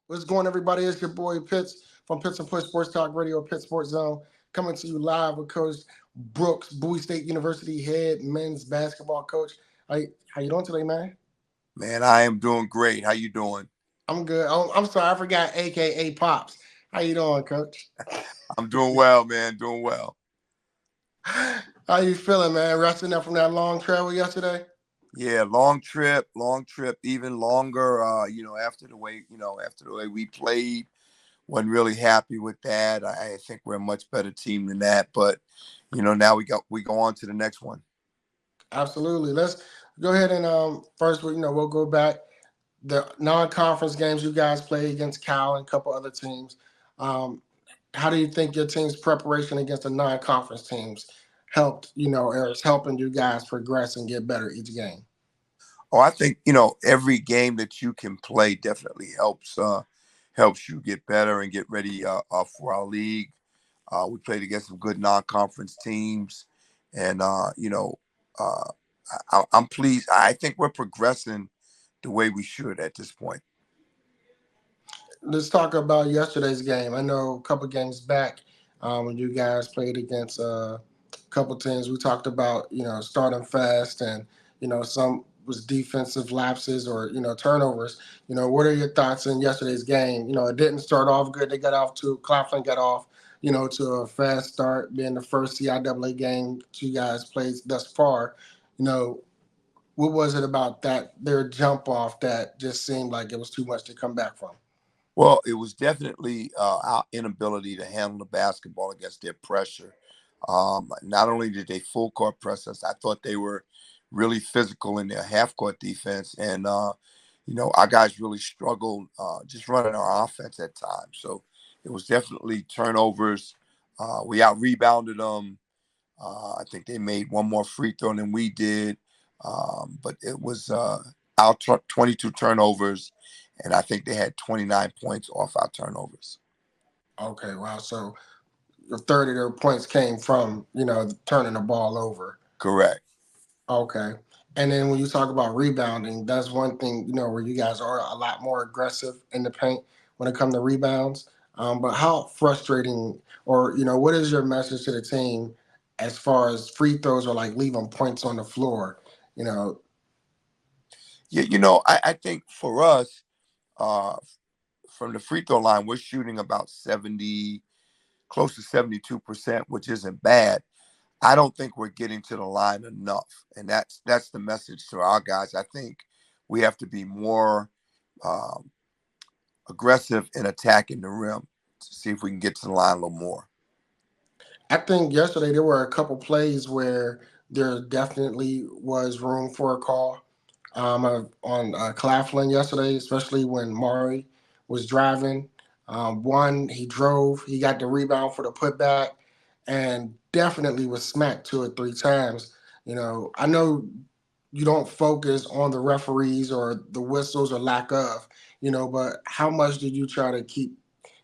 What's going on, everybody? It's your boy Pitts from Pitts and Push Sports Talk Radio, Pitt Sports Zone, coming to you live with Coach Brooks, Bowie State University head men's basketball coach. How you doing today, man? Man, I am doing great. How you doing? I'm good. I'm sorry, I forgot, AKA Pops. How you doing, Coach? I'm doing well, man. Doing well. How you feeling, man? Resting up from that long travel yesterday? Yeah, long trip, even longer. After the way we played, wasn't really happy with that. I think we're a much better team than that. But now we go on to the next one. Absolutely. Let's go ahead and first, we'll go back the non-conference games you guys play against Cal and a couple other teams. Um, how do you think your team's preparation against the non-conference teams helped, or is helping you guys progress and get better each game? Oh, I think every game that you can play definitely helps you get better and get ready for our league. We played against some good non-conference teams, and uh, I'm pleased. I think we're progressing the way we should at this point. Let's talk about yesterday's game. I know a couple games back when you guys played against a couple teams, we talked about starting fast and some was defensive lapses or turnovers. What are your thoughts in yesterday's game? It didn't start off good. They got off to Claflin got off to a fast start, being the first CIAA game you guys played thus far. You know, what was it about that their jump off that just seemed like it was too much to come back from? Well, it was definitely our inability to handle the basketball against their pressure. Not only did they full court press us, I thought they were really physical in their half court defense, and our guys really struggled just running our offense at times. So it was definitely turnovers. We out rebounded them. I think they made one more free throw than we did, but it was our 22 turnovers, and I think they had 29 points off our turnovers. Okay, wow. So a third of their points came from turning the ball over. Correct. Okay. And then when you talk about rebounding, that's one thing, where you guys are a lot more aggressive in the paint when it comes to rebounds. But how frustrating, or, what is your message to the team as far as free throws or like leaving points on the floor? You know, Yeah, I think for us, uh, from the free throw line, we're shooting about 70, close to 72%, which isn't bad. I don't think we're getting to the line enough, and that's the message to our guys. I think we have to be more um, aggressive in attacking the rim to see if we can get to the line a little more. I think yesterday there were a couple plays where there definitely was room for a call on Claflin yesterday, especially when Mari was driving. One, he drove, he got the rebound for the putback, and definitely was smacked two or three times. I know you don't focus on the referees or the whistles or lack of, but how much did you try to keep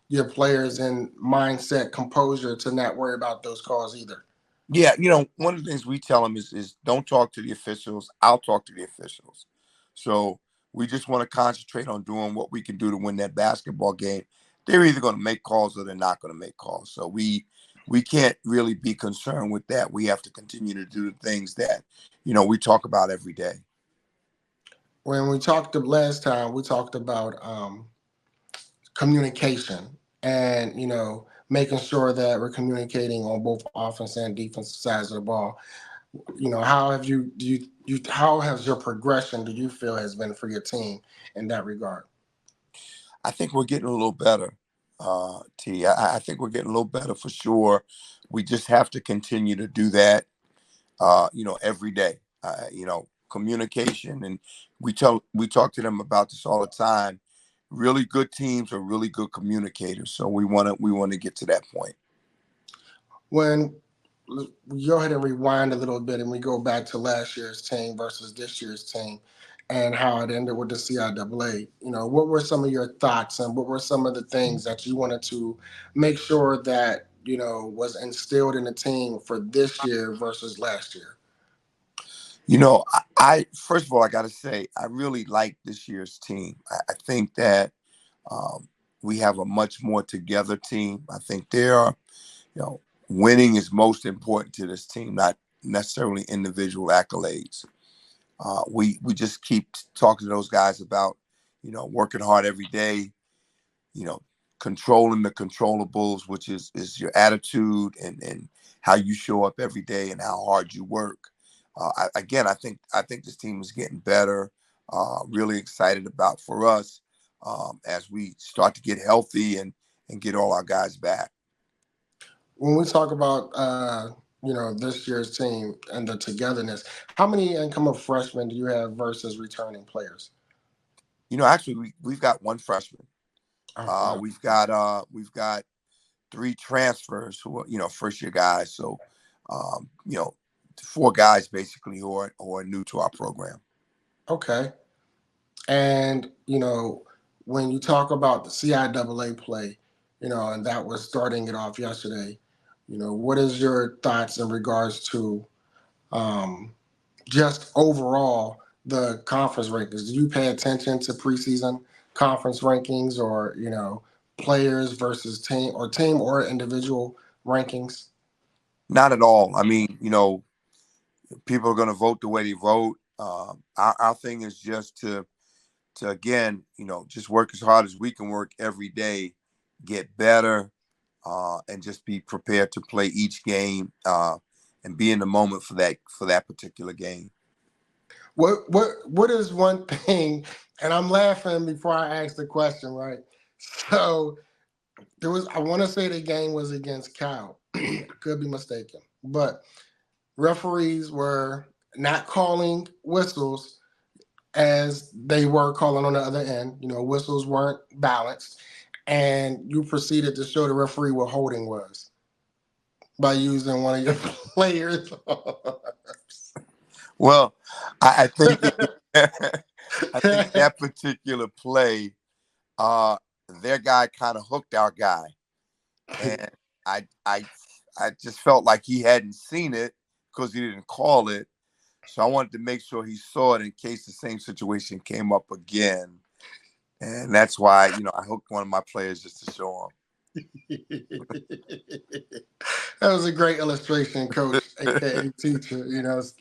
your players in mindset, composure to not worry about those calls either? Yeah, one of the things we tell them is don't talk to the officials. I'll talk to the officials. So we just want to concentrate on doing what we can do to win that basketball game. They're either going to make calls or they're not going to make calls. So we can't really be concerned with that. We have to continue to do the things that we talk about every day. When we talked the last time, we talked about communication and making sure that we're communicating on both offense and defensive sides of the ball. How have how has your progression do you feel has been for your team in that regard? I think we're getting a little better, T. I think we're getting a little better for sure. We just have to continue to do that, every day. Communication, and we talk to them about this all the time. Really good teams are really good communicators, so we want to get to that point. When we go ahead and rewind a little bit and we go back to last year's team versus this year's team and how it ended with the CIAA, what were some of your thoughts and what were some of the things that you wanted to make sure that, was instilled in the team for this year versus last year? I first of all, I got to say I really like this year's team. I think that we have a much more together team. I think there are, you know, winning is most important to this team, not necessarily individual accolades. We just keep talking to those guys about, working hard every day, you know, controlling the controllables, which is your attitude and how you show up every day and how hard you work. I think this team is getting better. Really excited about for us as we start to get healthy and get all our guys back. When we talk about this year's team and the togetherness, how many incoming freshmen do you have versus returning players? Actually, we've got one freshman. Oh wow. We've got three transfers who are first year guys. So um, you know four guys basically who are new to our program. Okay. And when you talk about the CIAA play, and that was starting it off yesterday, what is your thoughts in regards to um, just overall the conference rankings? Do you pay attention to preseason conference rankings, or players versus team or individual rankings? Not at all. I mean, people are going to vote the way they vote. Our thing is just to again, just work as hard as we can work every day, get better, and just be prepared to play each game and be in the moment for that particular game. What is one thing? And I'm laughing before I ask the question, right? So there was, I want to say the game was against Cal. Could be mistaken, but referees were not calling whistles as they were calling on the other end. Whistles weren't balanced, and you proceeded to show the referee what holding was by using one of your players. Well, I think I think that particular play, uh, their guy kind of hooked our guy, and I I I just felt like he hadn't seen it because he didn't call it. So I wanted to make sure he saw it in case the same situation came up again, and that's why I hooked one of my players just to show That was a great illustration, Coach, him. aka teacher.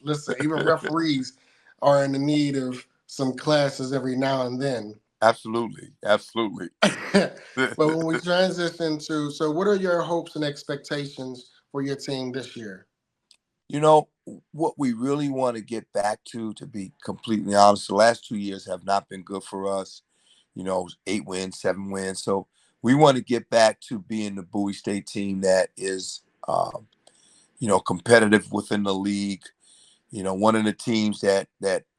Listen, even referees are in the need of some classes every now and then. Absolutely, absolutely. But when we transition to, so what are your hopes and expectations for your team this year? You know, what we really want to get back to be completely honest, the last 2 years have not been good for us. 8 wins, 7 wins. So we want to get back to being the Bowie State team that is, competitive within the league. One of the teams that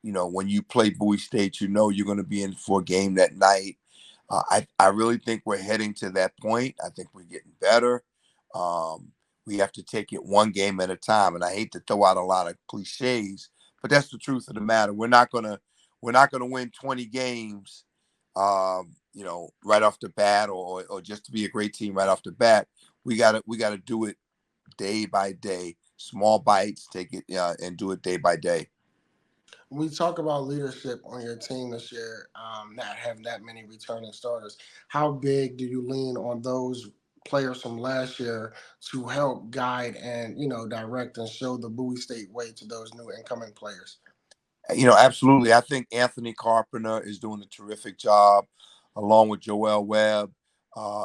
when you play Bowie State, you're going to be in for a game that night. I really think we're heading to that point. I think we're getting better. Um, we have to take it one game at a time, and I hate to throw out a lot of cliches, but that's the truth of the matter. We're not gonna win 20 games, right off the bat, or just to be a great team right off the bat. We gotta do it day by day, small bites. Take it and do it day by day. We talk about leadership on your team this year, not having that many returning starters. How big do you lean on those players from last year to help guide and direct and show the Bowie State way to those new incoming players? Absolutely. I think Anthony Carpenter is doing a terrific job, along with Joel Webb.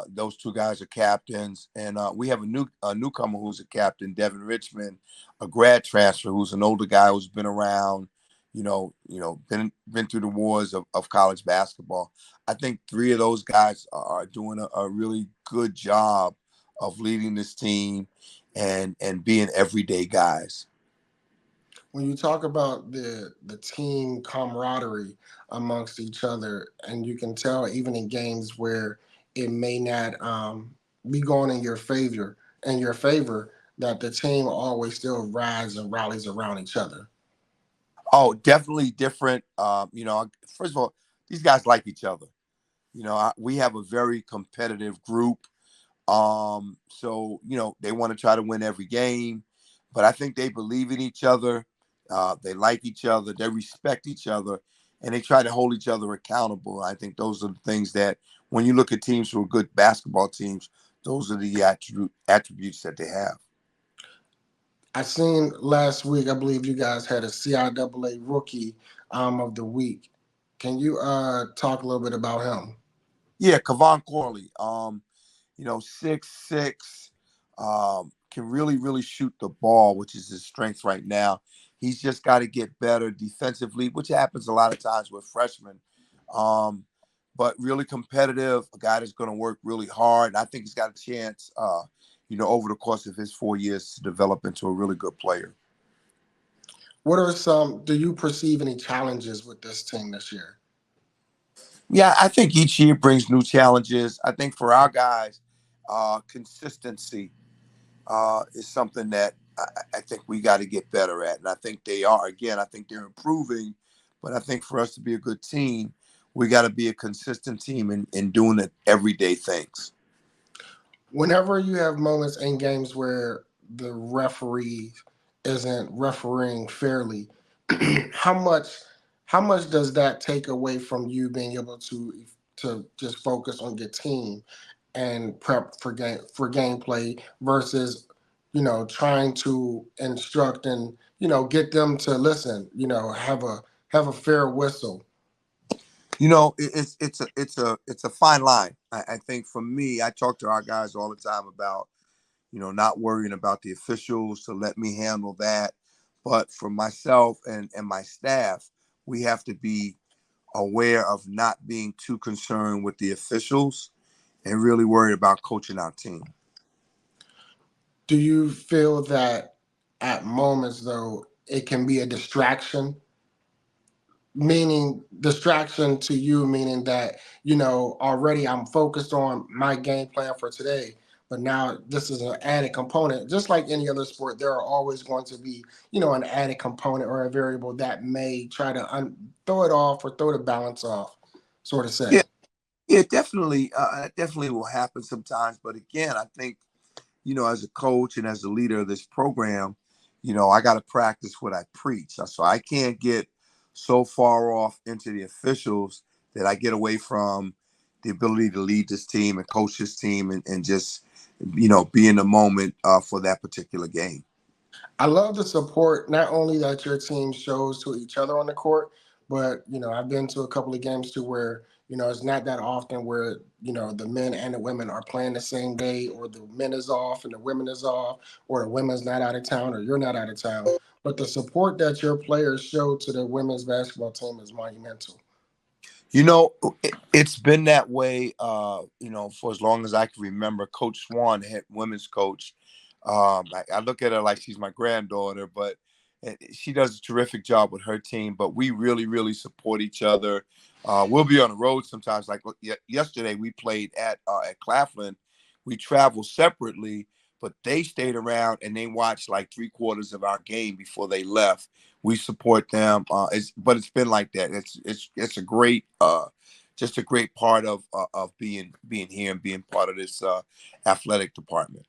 Those two guys are captains, and we have a newcomer who's a captain, Devin Richmond, a grad transfer who's an older guy who's been around. Been through the wars of college basketball. I think three of those guys are doing a really good job of leading this team and being everyday guys. When you talk about the team camaraderie amongst each other, and you can tell even in games where it may not be going in your favor, that the team always still rides and rallies around each other. Oh, definitely different. First of all, these guys like each other. We have a very competitive group. So they want to try to win every game, but I think they believe in each other. They like each other. They respect each other, and they try to hold each other accountable. I think those are the things that when you look at teams who are good basketball teams, those are the attributes that they have. I seen last week, I believe you guys had a CIAA rookie of the week. Can you talk a little bit about him? Yeah, Kevon Corley. 6'6", can really shoot the ball, which is his strength right now. He's just got to get better defensively, which happens a lot of times with freshmen. Um, but really competitive, a guy that's going to work really hard. And I think he's got a chance, over the course of his 4 years to develop into a really good player. What are some, do you perceive any challenges with this team this year? Yeah, I think each year brings new challenges. I think for our guys, consistency is something that I think we got to get better at. And I think they are. Again, I think they're improving. But I think for us to be a good team, we got to be a consistent team in doing the everyday things. Whenever you have moments in games where the referee isn't refereeing fairly, how much how much does that take away from you being able to just focus on your team and prep for gameplay versus trying to instruct and get them to listen, have a fair whistle. It's a fine line. I think for me, I talk to our guys all the time about not worrying about the officials to let me handle that. But for myself and my staff, we have to be aware of not being too concerned with the officials and really worried about coaching our team. Do you feel that at moments though it can be a distraction, meaning distraction to you, meaning that already I'm focused on my game plan for today, but now this is an added component. Just like any other sport, there are always going to be an added component or a variable that may try to throw it off or throw the balance off, sort of say. Yeah, yeah, definitely will happen sometimes. But again, I think as a coach and as a leader of this program, I got to practice what I preach. So I can't get so far off into the officials that I get away from the ability to lead this team and coach this team and just, be in the moment for that particular game. I love the support not only that your team shows to each other on the court, but I've been to a couple of games too where it's not that often where the men and the women are playing the same day, or the men is off and the women is off, or the women's not out of town or you're not out of town. But the support that your players show to the women's basketball team is monumental. It's been that way, for as long as I can remember. Coach Swan, head women's coach, I look at her like she's my granddaughter, but she does a terrific job with her team. But we really support each other. We'll be on the road sometimes. Like yesterday, we played at Claflin. We traveled separately, but they stayed around and they watched like 3/4 of our game before they left. We support them. But it's been like that. It's a great, just a great part of being here and being part of this athletic department.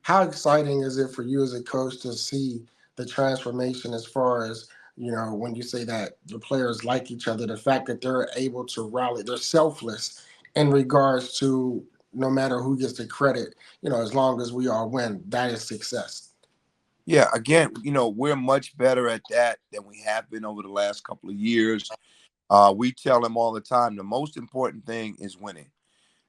How exciting is it for you as a coach to see the transformation as far as when you say that the players like each other, the fact that they're able to rally, they're selfless in regards to no matter who gets the credit, as long as we all win, that is success. Yeah, again, we're much better at that than we have been over the last couple of years. We tell them all the time the most important thing is winning.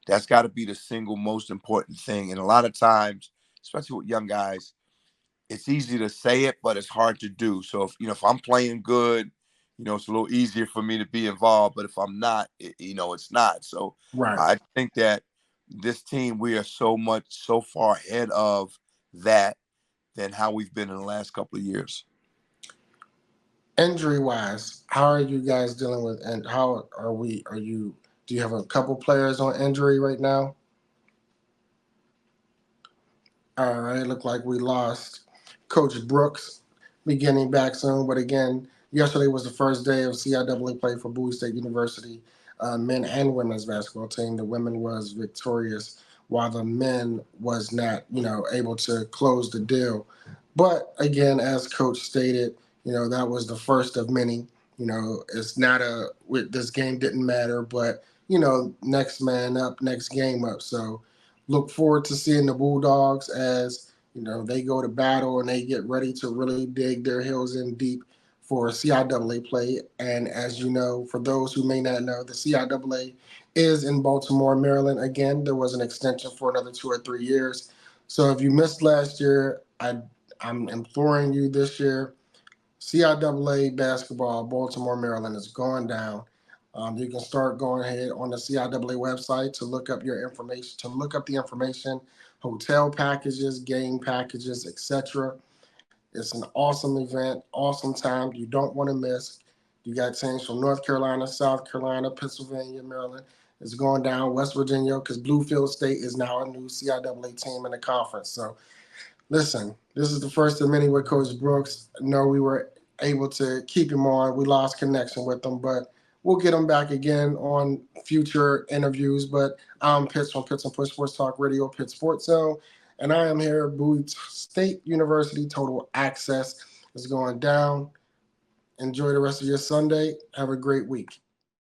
That's got to be the single most important thing. And a lot of times, especially with young guys, it's easy to say it, but it's hard to do. So if I'm playing good, it's a little easier for me to be involved. But if I'm not, it's not. So Right. I think that this team, we are so far ahead of that than how we've been in the last couple of years. Injury wise, how are you guys dealing with, and how are we? Are you? Do you have a couple players on injury right now? All right, look like we lost Coach Brooks. Be getting back soon, but again, yesterday was the first day of CIAA play for Bowie State University, men and women's basketball team. The women was victorious, while the men was not, able to close the deal. But again, as Coach stated, that was the first of many. It's not a this game didn't matter, but next man up, next game up. So look forward to seeing the Bulldogs as they go to battle and they get ready to really dig their heels in deep for CIAA play. And as you know, for those who may not know, the CIAA is in Baltimore, Maryland. Again, there was an extension for another 2 or 3 years. So if you missed last year, I'm imploring you this year. CIAA basketball, Baltimore, Maryland is going down. You can start going ahead on the CIAA website to look up your information, to look up the information, hotel packages, game packages, etc. It's an awesome event, awesome time. You don't want to miss. You got teams from North Carolina, South Carolina, Pennsylvania, Maryland. It's going down West Virginia because Bluefield State is now a new CIAA team in the conference. So listen, this is the first of many with Coach Brooks. I know we were able to keep him on. We lost connection with him, but we'll get him back again on future interviews. But I'm Pitts from Pitts and Push Sports Talk Radio, Pitt Sports Zone, and I am here at Bowie State University. Total Access is going down. Enjoy the rest of your Sunday. Have a great week.